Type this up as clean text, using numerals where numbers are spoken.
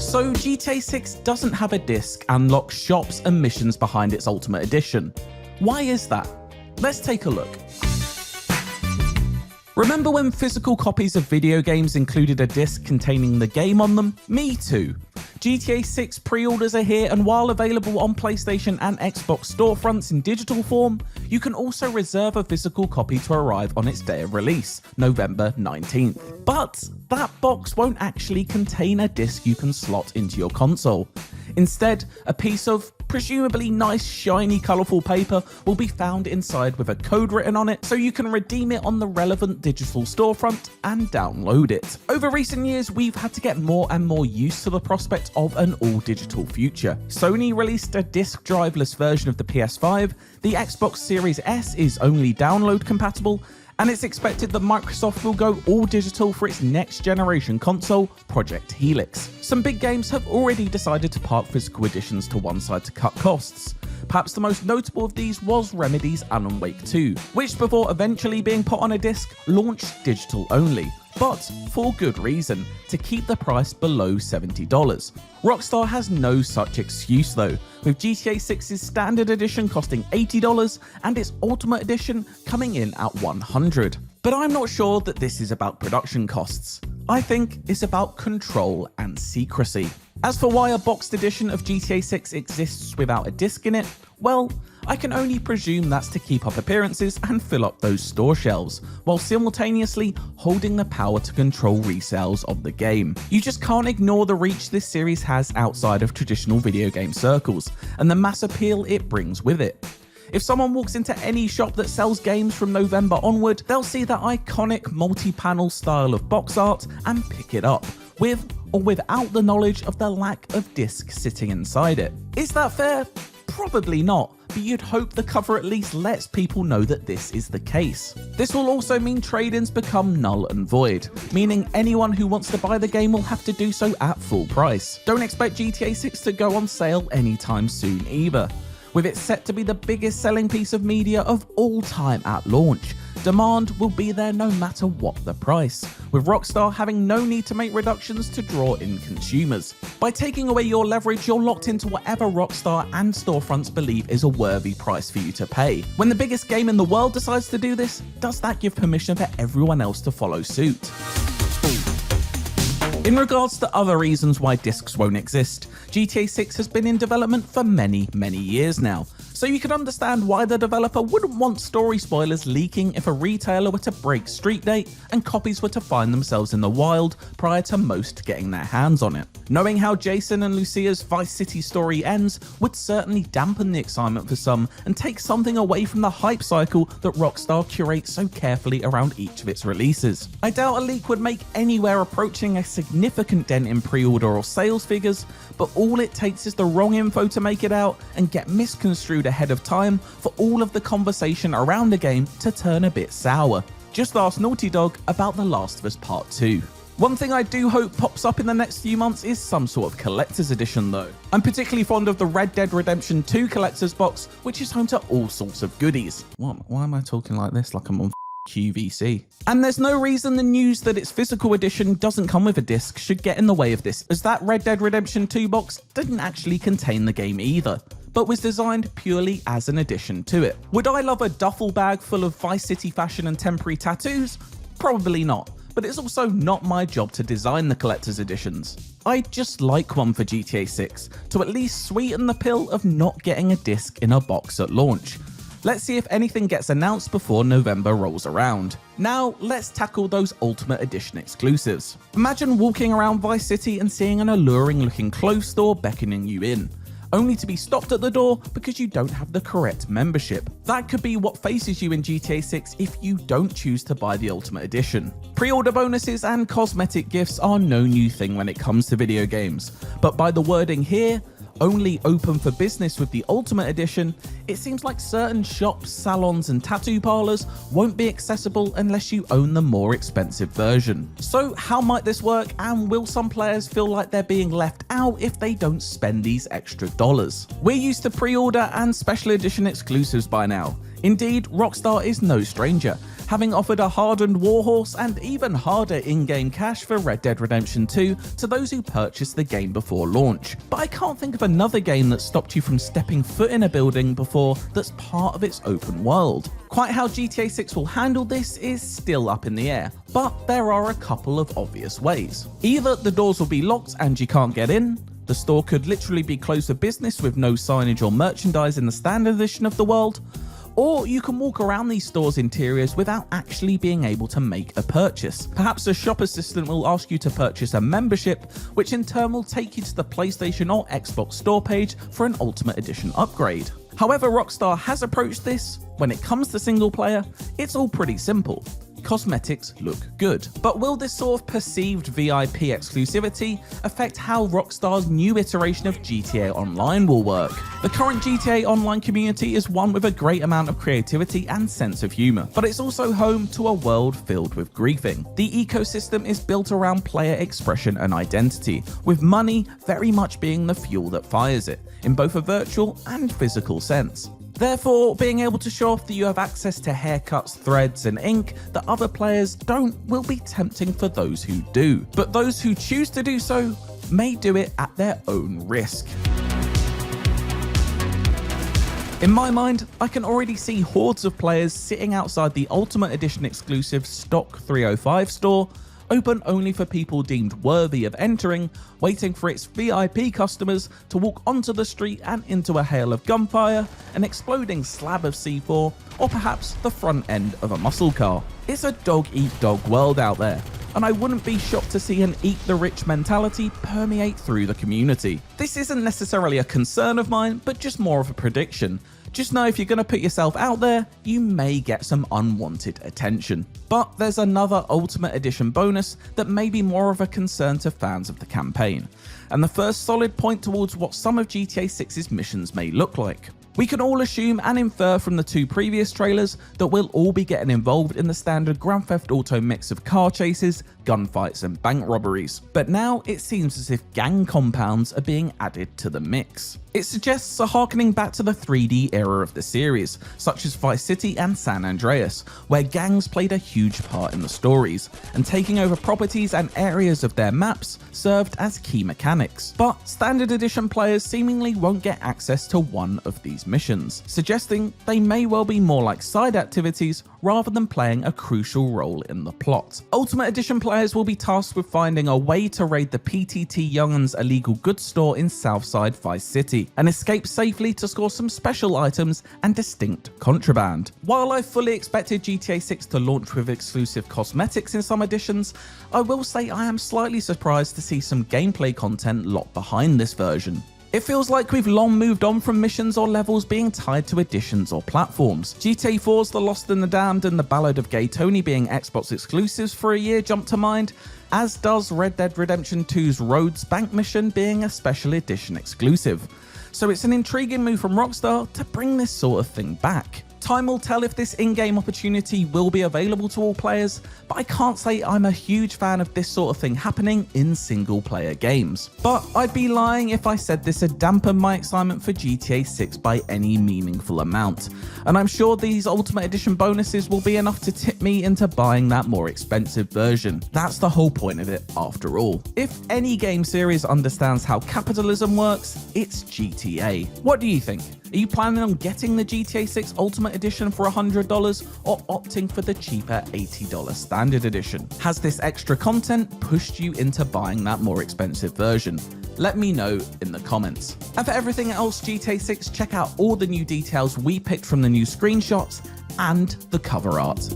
So GTA 6 doesn't have a disc and locks shops and missions behind its Ultimate Edition. Why is that? Let's take a look. Remember when physical copies of video games included a disc containing the game on them? Me too. GTA 6 pre-orders are here, and while available on PlayStation and Xbox storefronts in digital form, you can also reserve a physical copy to arrive on its day of release, November 19th. But that box won't actually contain a disc you can slot into your console. Instead, a piece of presumably nice, shiny, colourful paper will be found inside with a code written on it, so you can redeem it on the relevant digital storefront and download it. Over recent years, we've had to get more and more used to the prospect of an all-digital future. Sony released a disc driveless version of the PS5, the Xbox Series S is only download compatible, and it's expected that Microsoft will go all digital for its next generation console, Project Helix. Some big games have already decided to park physical editions to one side to cut costs. Perhaps the most notable of these was Remedy's Alan Wake 2, which before eventually being put on a disc, launched digital only. But for good reason, to keep the price below $70. Rockstar has no such excuse though, with GTA 6's standard edition costing $80 and its Ultimate Edition coming in at $100. But I'm not sure that this is about production costs. I think it's about control and secrecy. As for why a boxed edition of GTA 6 exists without a disc in it, well, I can only presume that's to keep up appearances and fill up those store shelves, while simultaneously holding the power to control resales of the game. You just can't ignore the reach this series has outside of traditional video game circles, and the mass appeal it brings with it. If someone walks into any shop that sells games from November onward, they'll see that iconic multi-panel style of box art and pick it up, with or without the knowledge of the lack of disc sitting inside it. Is that fair? Probably not, but you'd hope the cover at least lets people know that this is the case. This will also mean trade-ins become null and void, meaning anyone who wants to buy the game will have to do so at full price. Don't expect GTA 6 to go on sale anytime soon either. With it set to be the biggest selling piece of media of all time at launch, demand will be there no matter what the price, with Rockstar having no need to make reductions to draw in consumers. By taking away your leverage, you're locked into whatever Rockstar and storefronts believe is a worthy price for you to pay. When the biggest game in the world decides to do this, does that give permission for everyone else to follow suit? In regards to other reasons why discs won't exist, GTA 6 has been in development for many years now, so you can understand why the developer wouldn't want story spoilers leaking if a retailer were to break street date and copies were to find themselves in the wild prior to most getting their hands on it. Knowing how Jason and Lucia's Vice City story ends would certainly dampen the excitement for some and take something away from the hype cycle that Rockstar curates so carefully around each of its releases. I doubt a leak would make anywhere approaching a significant dent in pre-order or sales figures, but all it takes is the wrong info to make it out and get misconstrued ahead of time for all of the conversation around the game to turn a bit sour. Just ask Naughty Dog about The Last of Us Part 2. One thing I do hope pops up in the next few months is some sort of collector's edition though. I'm particularly fond of the Red Dead Redemption 2 collector's box, which is home to all sorts of goodies. Why am I talking like this, like I'm on QVC? And there's no reason the news that its physical edition doesn't come with a disc should get in the way of this, as that Red Dead Redemption 2 box didn't actually contain the game either, but was designed purely as an addition to it. Would I love a duffel bag full of Vice City fashion and temporary tattoos? Probably not, but it's also not my job to design the collector's editions. I'd just like one for GTA 6 to at least sweeten the pill of not getting a disc in a box at launch. Let's see if anything gets announced before November rolls around. Now, let's tackle those Ultimate Edition exclusives. Imagine walking around Vice City and seeing an alluring looking clothes store beckoning you in, only to be stopped at the door because you don't have the correct membership. That could be what faces you in GTA 6 if you don't choose to buy the Ultimate Edition. Pre-order bonuses and cosmetic gifts are no new thing when it comes to video games, but by the wording here, only open for business with the Ultimate Edition, it seems like certain shops, salons and tattoo parlors won't be accessible unless you own the more expensive version. So how might this work, and will some players feel like they're being left out if they don't spend these extra dollars? We're used to pre-order and special edition exclusives by now. Indeed, Rockstar is no stranger, having offered a hardened warhorse and even harder in-game cash for Red Dead Redemption 2 to those who purchased the game before launch. But I can't think of another game that stopped you from stepping foot in a building before that's part of its open world. Quite how GTA 6 will handle this is still up in the air, but there are a couple of obvious ways. Either the doors will be locked and you can't get in, the store could literally be closed for business with no signage or merchandise in the standard edition of the world, or you can walk around these stores' interiors without actually being able to make a purchase. Perhaps a shop assistant will ask you to purchase a membership, which in turn will take you to the PlayStation or Xbox store page for an Ultimate Edition upgrade. However Rockstar has approached this, when it comes to single player, it's all pretty simple. Cosmetics look good. But will this sort of perceived VIP exclusivity affect how Rockstar's new iteration of GTA Online will work? The current GTA Online community is one with a great amount of creativity and sense of humour, but it's also home to a world filled with griefing. The ecosystem is built around player expression and identity, with money very much being the fuel that fires it, in both a virtual and physical sense. Therefore, being able to show off that you have access to haircuts, threads, and ink that other players don't will be tempting for those who do. But those who choose to do so may do it at their own risk. In my mind, I can already see hordes of players sitting outside the Ultimate Edition exclusive Stock 305 store, open only for people deemed worthy of entering, waiting for its VIP customers to walk onto the street and into a hail of gunfire, an exploding slab of C4, or perhaps the front end of a muscle car. It's a dog-eat-dog world out there, and I wouldn't be shocked to see an eat-the-rich mentality permeate through the community. This isn't necessarily a concern of mine, but just more of a prediction. Just know if you're going to put yourself out there, you may get some unwanted attention. But there's another Ultimate Edition bonus that may be more of a concern to fans of the campaign, and the first solid point towards what some of GTA 6's missions may look like. We can all assume and infer from the two previous trailers that we'll all be getting involved in the standard Grand Theft Auto mix of car chases, gunfights and bank robberies. But now it seems as if gang compounds are being added to the mix. It suggests a harkening back to the 3D era of the series, such as Vice City and San Andreas, where gangs played a huge part in the stories, and taking over properties and areas of their maps served as key mechanics. But Standard Edition players seemingly won't get access to one of these missions, suggesting they may well be more like side activities rather than playing a crucial role in the plot. Ultimate Edition players will be tasked with finding a way to raid the PTT Young'uns illegal goods store in Southside Vice City, and escape safely to score some special items and distinct contraband. While I fully expected GTA 6 to launch with exclusive cosmetics in some editions, I will say I am slightly surprised to see some gameplay content locked behind this version. It feels like we've long moved on from missions or levels being tied to editions or platforms. GTA 4's The Lost and the Damned and The Ballad of Gay Tony being Xbox exclusives for a year jump to mind, as does Red Dead Redemption 2's Rhodes Bank mission being a special edition exclusive. So it's an intriguing move from Rockstar to bring this sort of thing back. Time will tell if this in-game opportunity will be available to all players, but I can't say I'm a huge fan of this sort of thing happening in single-player games. But I'd be lying if I said this had dampened my excitement for GTA 6 by any meaningful amount, and I'm sure these Ultimate Edition bonuses will be enough to tip me into buying that more expensive version. That's the whole point of it after all. If any game series understands how capitalism works, it's GTA. What do you think? Are you planning on getting the GTA 6 Ultimate Edition for $100 or opting for the cheaper $80 Standard Edition? Has this extra content pushed you into buying that more expensive version? Let me know in the comments. And for everything else GTA 6, check out all the new details we picked from the new screenshots and the cover art.